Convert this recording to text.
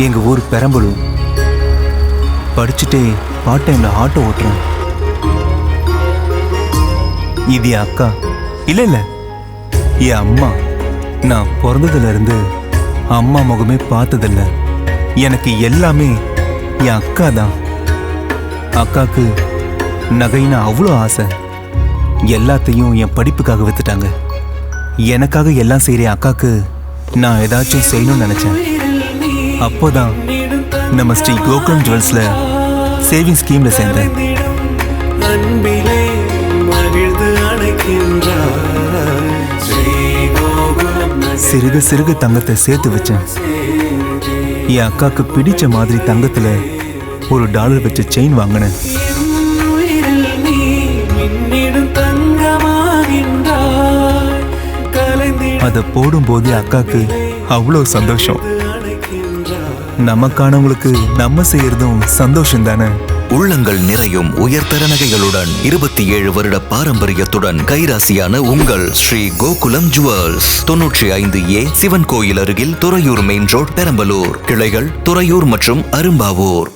எங்க ஊர் பெரம்பலூர். படிச்சுட்டே பார்ட் டைம்ல ஆட்டோ ஓட்டுறேன். இது என் அக்கா. இல்ல என் அம்மா. நான் பிறந்ததுல இருந்து அம்மா முகமே பார்த்ததில்ல. எனக்கு எல்லாமே என் அக்கா தான். அக்காக்கு நகைன்னு அவ்வளோ ஆசை. எல்லாத்தையும் என் படிப்புக்காக வித்துட்டாங்க. எனக்காக எல்லாம் செய்யற அக்காக்கு நான் ஏதாச்சும் செய்யணும்னு நினைச்சேன். அப்போதான் நம்ம ஸ்ரீ கோகுலம் ஜுவல்ஸ்ல சேவிங் ஸ்கீம்ல சேர்ந்தேன். சிறுக சிறுக தங்கத்தை சேர்த்து வச்சேன். என் அக்காக்கு பிடிச்ச மாதிரி தங்கத்துல $1 வச்ச செயின் வாங்கினேன். அதை போடும்போது அக்காக்கு அவ்வளோ சந்தோஷம். நமக்கானவங்களுக்கு நம்ம செய்யறதும் சந்தோஷம் தானே. உள்ளங்கள் நிறையும் உயர்தர நகைகளுடன் 27 வருட பாரம்பரியத்துடன் கைராசியான உங்கள் ஸ்ரீ கோகுலம் ஜுவல்ஸ் 95A சிவன் கோயில் அருகில் துறையூர் மெயின் ரோட், பெரம்பலூர். கிளைகள் துறையூர் மற்றும் அரும்பாவூர்.